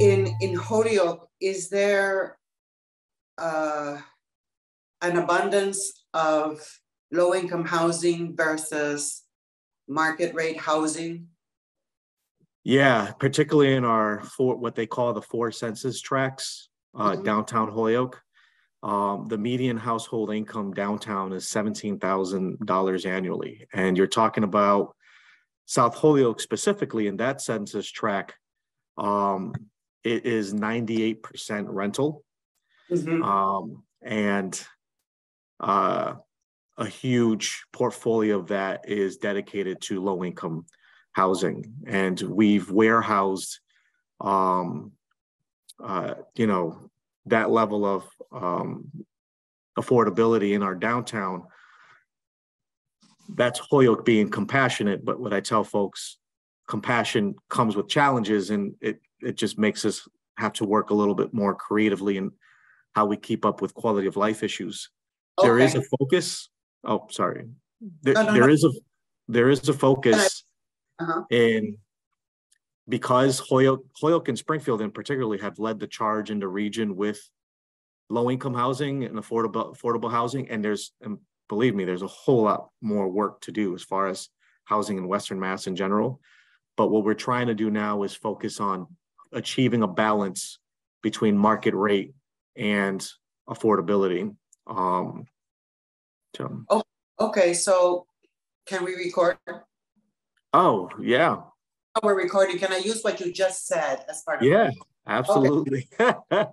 in Holyoke, is there an abundance of low-income housing versus market rate housing? Yeah, particularly in our what they call the four census tracts, downtown Holyoke. The median household income downtown is $17,000 annually. And you're talking about South Holyoke specifically in that census tract, it is 98% rental. And a huge portfolio of that is dedicated to low income housing. And we've warehoused, that level of affordability in our downtown. That's Holyoke being compassionate, but what I tell folks, compassion comes with challenges, and it just makes us have to work a little bit more creatively in how we keep up with quality of life issues. Okay. There is a focus. Oh, sorry. There is a focus in, because Holyoke and Springfield in particular have led the charge in the region with low-income housing and affordable housing, and believe me, there's a whole lot more work to do as far as housing in Western Mass in general. But what we're trying to do now is focus on achieving a balance between market rate and affordability. Okay, so can we record? Oh, yeah. We're recording. Can I use what you just said as part of Yeah, absolutely. Okay.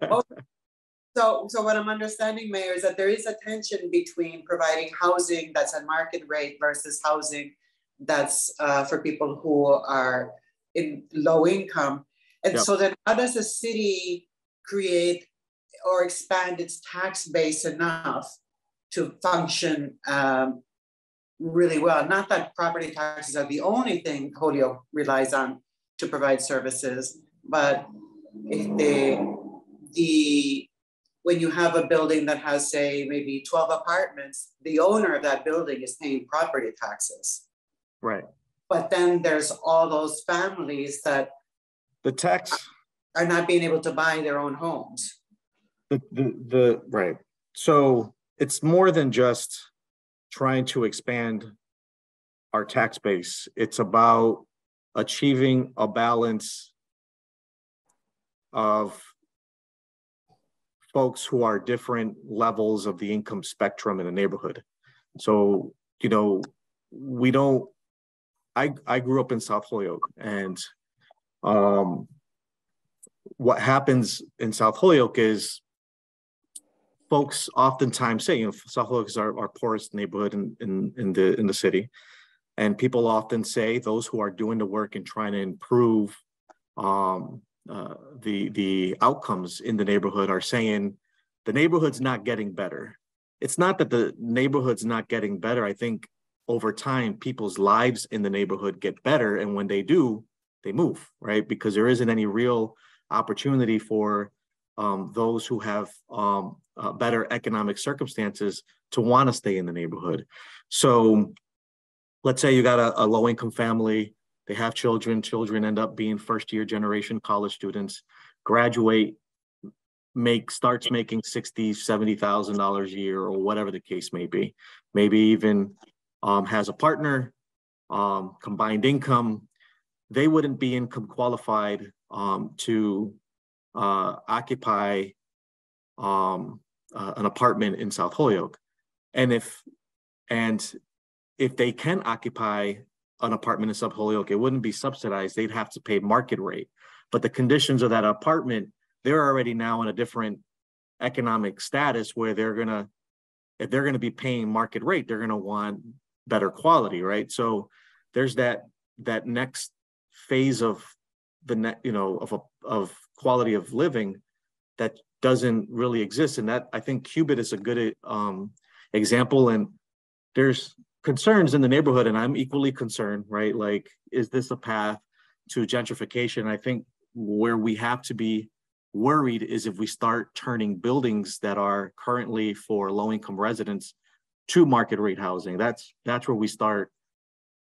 So what I'm understanding, Mayor, is that there is a tension between providing housing that's at market rate versus housing that's for people who are in low income. And so then how does the city create or expand its tax base enough to function really well? Not that property taxes are the only thing Holyoke relies on to provide services, but when you have a building that has, say, maybe 12 apartments, the owner of that building is paying property taxes. Right. But then there's all those families that are not being able to buy their own homes. Right. So it's more than just trying to expand our tax base. It's about achieving a balance of folks who are different levels of the income spectrum in a neighborhood. So, I grew up in South Holyoke, and what happens in South Holyoke is folks oftentimes say, South Holyoke is our poorest neighborhood in the city. And people often say, those who are doing the work and trying to improve the outcomes in the neighborhood are saying the neighborhood's not getting better. It's not that the neighborhood's not getting better. I think over time, people's lives in the neighborhood get better. And when they do, they move, right? Because there isn't any real opportunity for those who have better economic circumstances to want to stay in the neighborhood. So let's say you got a low-income family, they have children end up being first-year generation college students, graduate, starts making $60,000, $70,000 a year, or whatever the case may be. Maybe even has a partner, combined income. They wouldn't be income qualified to occupy an apartment in South Holyoke. And if they can occupy an apartment in South Holyoke, it wouldn't be subsidized. They'd have to pay market rate. But the conditions of that apartment, they're already now in a different economic status where if they're gonna be paying market rate, they're gonna want better quality, right? So there's that next phase of of quality of living that doesn't really exist. And that, I think Cubit is a good example. And there's concerns in the neighborhood, and I'm equally concerned, right? Like, is this a path to gentrification? I think where we have to be worried is if we start turning buildings that are currently for low-income residents to market rate housing. That's where we start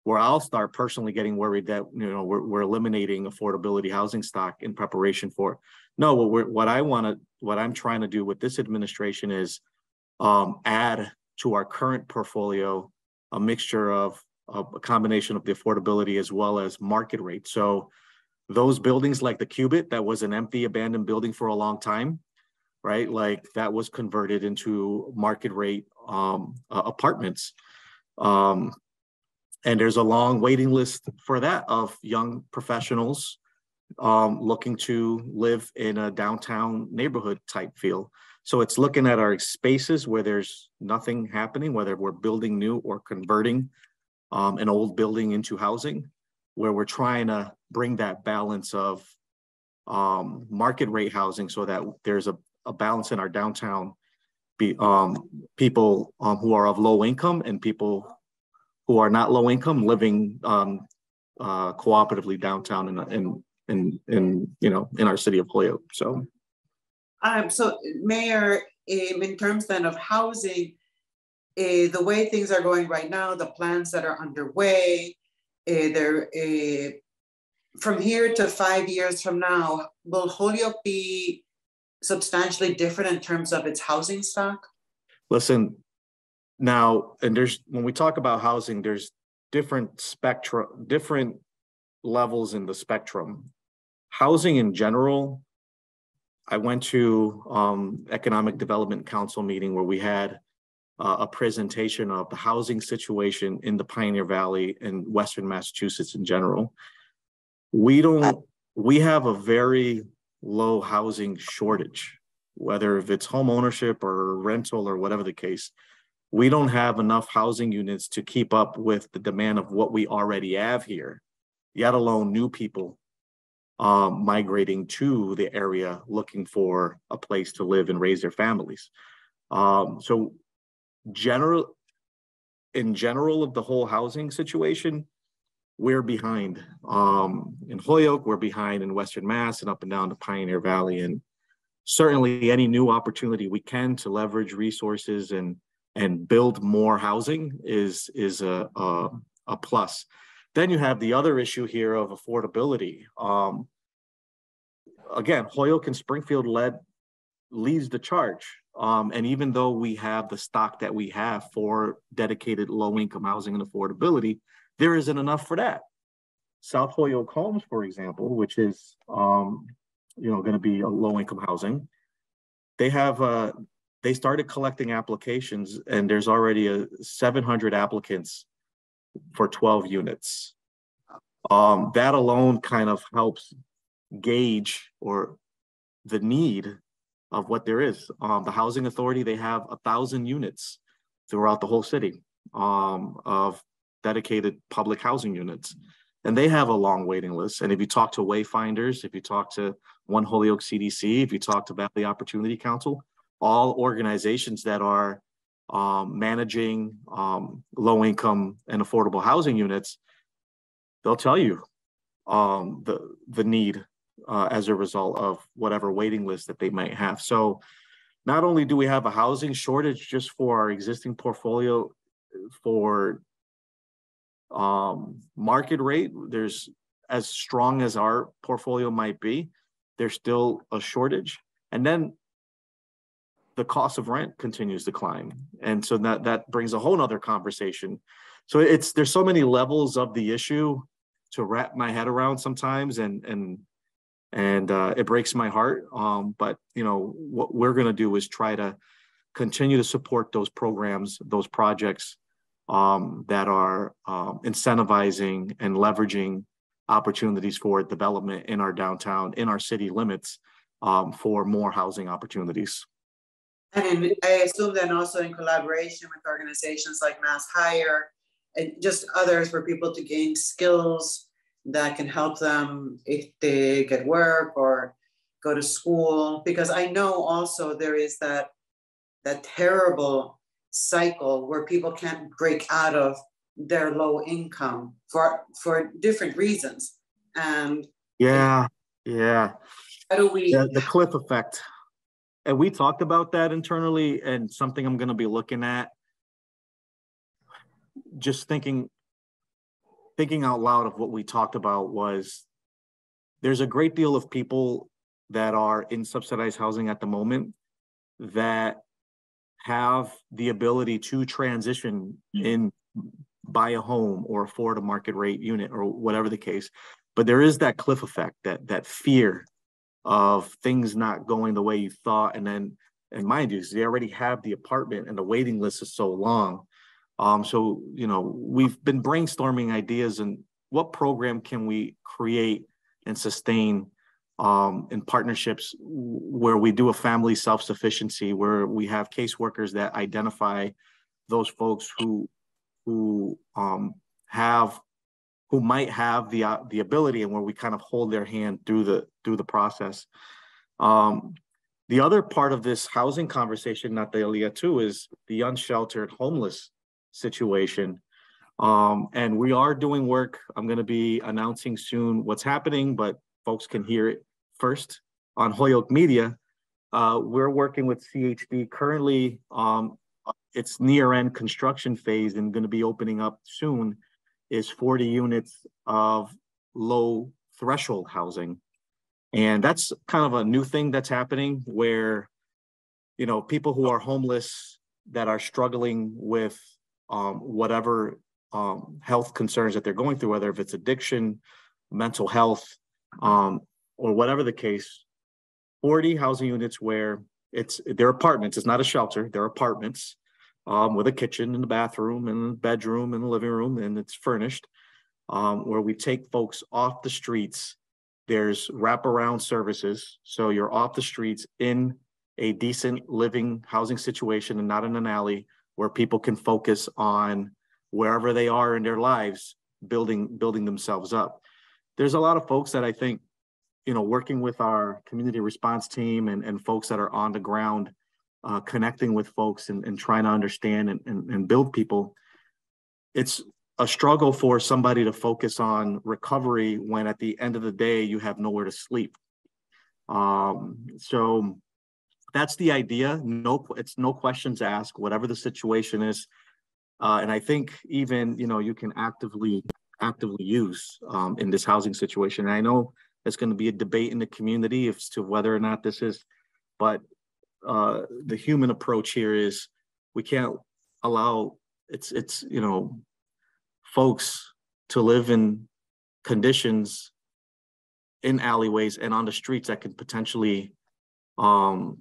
where I'll start personally getting worried that, you know, we're eliminating affordability housing stock in preparation for. No, what I'm trying to do with this administration is add to our current portfolio a mixture of a combination of the affordability as well as market rate. So those buildings like the Cubit, that was an empty abandoned building for a long time, right? Like that was converted into market rate apartments. And there's a long waiting list for that of young professionals looking to live in a downtown neighborhood type feel. So it's looking at our spaces where there's nothing happening, whether we're building new or converting an old building into housing, where we're trying to bring that balance of market rate housing so that there's a balance in our downtown, people who are of low income and people who are not low income living cooperatively downtown in you know, in our city of Holyoke. So Mayor, in terms then of housing, the way things are going right now, the plans that are underway, from here to 5 years from now, will Holyoke be substantially different in terms of its housing stock? Listen, now, and when we talk about housing, there's different levels in the spectrum. Housing in general, I went to Economic Development Council meeting where we had a presentation of the housing situation in the Pioneer Valley and Western Massachusetts in general. We have a very low housing shortage, whether if it's home ownership or rental or whatever the case. We don't have enough housing units to keep up with the demand of what we already have here, yet alone new people migrating to the area looking for a place to live and raise their families. So in general of the whole housing situation, we're behind. In Holyoke, we're behind in Western Mass and up and down the Pioneer Valley. And certainly any new opportunity we can to leverage resources and build more housing is a plus. Then you have the other issue here of affordability. Again, Holyoke and Springfield leads the charge. And even though we have the stock that we have for dedicated low-income housing and affordability, there isn't enough for that. South Holyoke Homes, for example, which is going to be a low-income housing, they started collecting applications, and there's already 700 applicants for 12 units. That alone kind of helps gauge or the need of what there is. The Housing Authority, they have 1,000 units throughout the whole city of dedicated public housing units. And they have a long waiting list. And if you talk to Wayfinders, if you talk to One Holyoke CDC, if you talk to Valley Opportunity Council, all organizations that are managing low-income and affordable housing units, they'll tell you the need as a result of whatever waiting list that they might have. So not only do we have a housing shortage just for our existing portfolio for market rate, there's, as strong as our portfolio might be, there's still a shortage. And then the cost of rent continues to climb. And so that brings a whole nother conversation. So there's so many levels of the issue to wrap my head around sometimes, and it breaks my heart. But what we're going to do is try to continue to support those programs, those projects that are incentivizing and leveraging opportunities for development in our downtown, in our city limits, for more housing opportunities. And I assume then also in collaboration with organizations like Mass Hire and just others for people to gain skills that can help them if they get work or go to school. Because I know also there is that terrible cycle where people can't break out of their low income for different reasons. And yeah. How do we? The cliff effect. And we talked about that internally, and something I'm going to be looking at. Just thinking, thinking out loud of what we talked about was there's a great deal of people that are in subsidized housing at the moment that have the ability to transition in, buy a home or afford a market rate unit or whatever the case. But there is that cliff effect, that fear of things not going the way you thought. And then, and mind you, they already have the apartment and the waiting list is so long. So, you know, we've been brainstorming ideas and what program can we create and sustain in partnerships where we do a family self-sufficiency, where we have caseworkers that identify those folks who might have the ability, and where we kind of hold their hand through the process. The other part of this housing conversation, Natalia, too, is the unsheltered homeless situation. And we are doing work. I'm going to be announcing soon what's happening, but folks can hear it first on Holyoke Media. We're working with CHD currently. It's near end construction phase and going to be opening up soon, is 40 units of low threshold housing. And that's kind of a new thing that's happening where, you know, people who are homeless that are struggling with whatever health concerns that they're going through, whether if it's addiction, mental health, or whatever the case, 40 housing units where they're apartments. It's not a shelter. They're apartments with a kitchen and a bathroom and a bedroom and a living room, and it's furnished, where we take folks off the streets. There's wraparound services. So you're off the streets in a decent living housing situation and not in an alley, where people can focus on wherever they are in their lives, building themselves up. There's a lot of folks that I think, you know, working with our community response team and folks that are on the ground, connecting with folks and trying to understand and build people. It's a struggle for somebody to focus on recovery when at the end of the day, you have nowhere to sleep. So that's the idea. It's no questions asked, whatever the situation is. And I think even, you know, you can actively use in this housing situation. And I know there's going to be a debate in the community as to whether or not this is, but the human approach here is we can't allow it's you know, folks to live in conditions in alleyways and on the streets that could potentially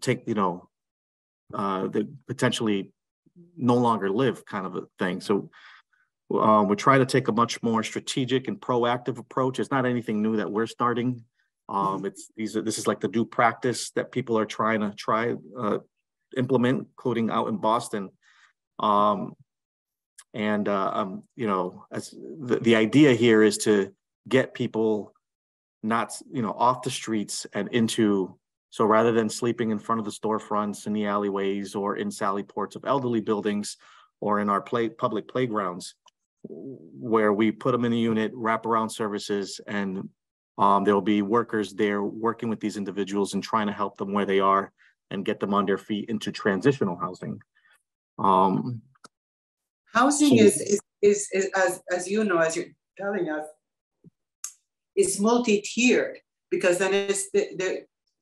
take, you know, that potentially no longer live, kind of a thing. So we try to take a much more strategic and proactive approach. It's not anything new that we're starting. This is like the new practice that people are trying to implement, including out in Boston. You know, as the idea here is to get people not, you know, off the streets and into, so rather than sleeping in front of the storefronts in the alleyways or in sally ports of elderly buildings or in our public playgrounds, where we put them in a unit, wraparound services, and there'll be workers there working with these individuals and trying to help them where they are and get them on their feet into transitional housing. Housing is as you know, as you're telling us, it's multi-tiered, because then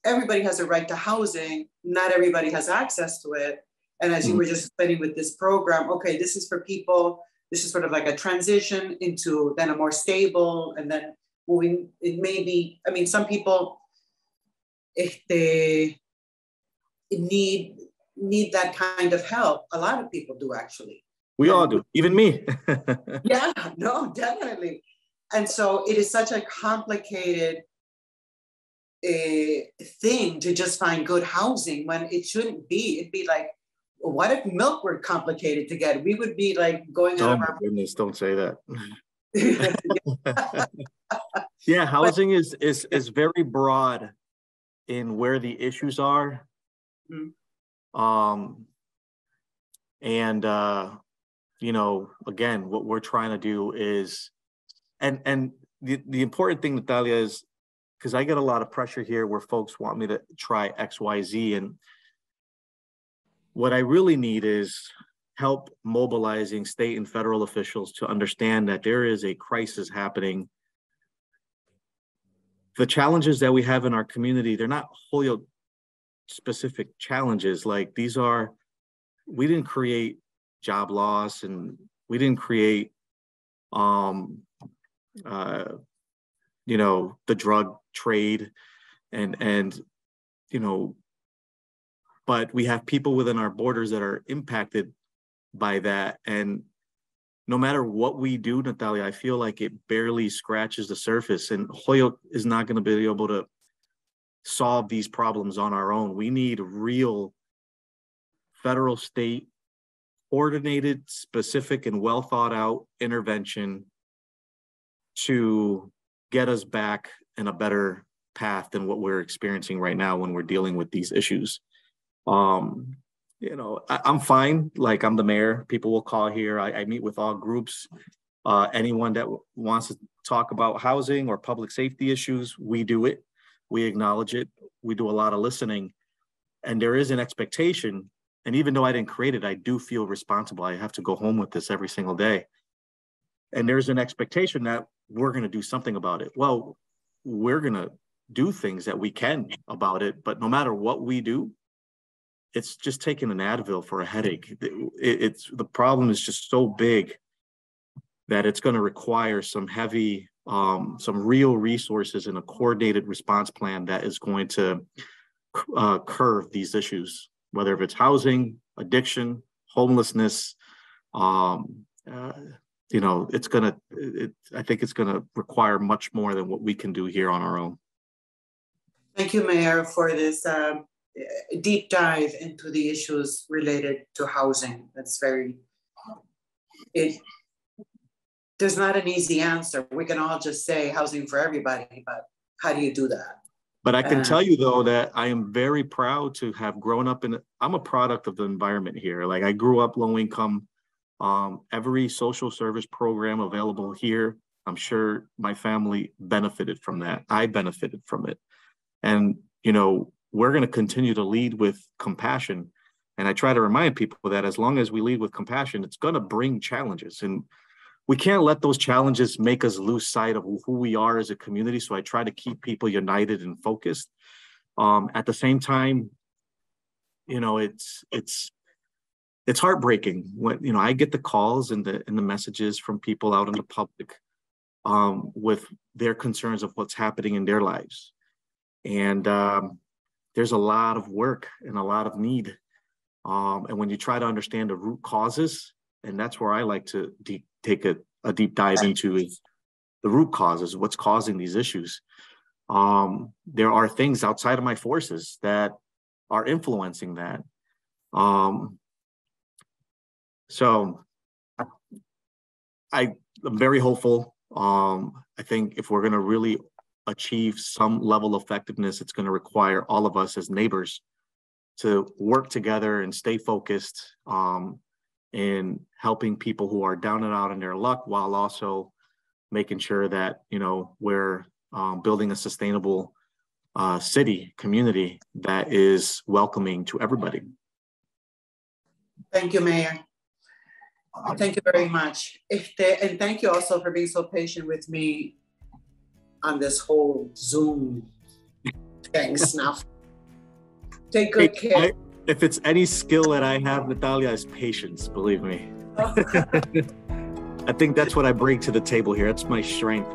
everybody has a right to housing. Not everybody has access to it. And as you were just explaining with this program, okay, this is for people, this is sort of like a transition into then a more stable, and then moving, it may be, I mean, some people, if they need that kind of help, a lot of people do actually. We all do, even me. Yeah, no, definitely. And so it is such a complicated thing to just find good housing when it shouldn't be. It'd be like, well, what if milk were complicated to get? We would be like going out of our... goodness, don't say that. Yeah, housing is very broad in where the issues are. You know, again, what we're trying to do is, and the important thing, Natalia, is because I get a lot of pressure here where folks want me to try XYZ, and what I really need is help mobilizing state and federal officials to understand that there is a crisis happening. The challenges that we have in our community, they're not Holyoke specific challenges. Like we didn't create job loss, and we didn't create, the drug trade, and but we have people within our borders that are impacted by that. And no matter what we do, Natalia, I feel like it barely scratches the surface, and Holyoke is not going to be able to solve these problems on our own. We need real federal, state, coordinated, specific, and well thought out intervention to get us back in a better path than what we're experiencing right now when we're dealing with these issues. I'm fine. Like, I'm the mayor. People will call here. I meet with all groups. Anyone that wants to talk about housing or public safety issues, we do it. We acknowledge it. We do a lot of listening. And there is an expectation. And even though I didn't create it, I do feel responsible. I have to go home with this every single day. And there's an expectation that we're going to do something about it. Well, we're going to do things that we can about it. But no matter what we do, it's just taking an Advil for a headache. The problem is just so big that it's going to require some real resources and a coordinated response plan that is going to curve these issues, whether if it's housing, addiction, homelessness. I think it's going to require much more than what we can do here on our own. Thank you, Mayor, for this deep dive into the issues related to housing. There's not an easy answer. We can all just say housing for everybody, but how do you do that? But I can tell you, though, that I am very proud to have grown up I'm a product of the environment here. Like, I grew up low income. Every social service program available here, I'm sure my family benefited from that. I benefited from it. And, we're going to continue to lead with compassion. And I try to remind people that as long as we lead with compassion, it's going to bring challenges. And we can't let those challenges make us lose sight of who we are as a community. So I try to keep people united and focused. At the same time, it's heartbreaking when, I get the calls and the messages from people out in the public with their concerns of what's happening in their lives. And there's a lot of work and a lot of need. And when you try to understand the root causes, and that's where I like to take a deep dive into, is the root causes, what's causing these issues. There are things outside of my forces that are influencing that. So I'm very hopeful. I think if we're going to really achieve some level of effectiveness, it's going to require all of us as neighbors to work together and stay focused in helping people who are down and out in their luck, while also making sure that, we're building a sustainable community that is welcoming to everybody. Thank you, Mayor. Thank you very much. And thank you also for being so patient with me on this whole Zoom thing stuff. Take good care. If it's any skill that I have, Natalia, is patience, believe me. I think that's what I bring to the table here. That's my strength.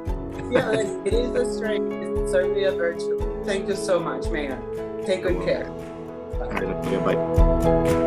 Yeah, it is a strength. It's certainly a virtue. Thank you so much, Mayor. Take good care. All right, bye.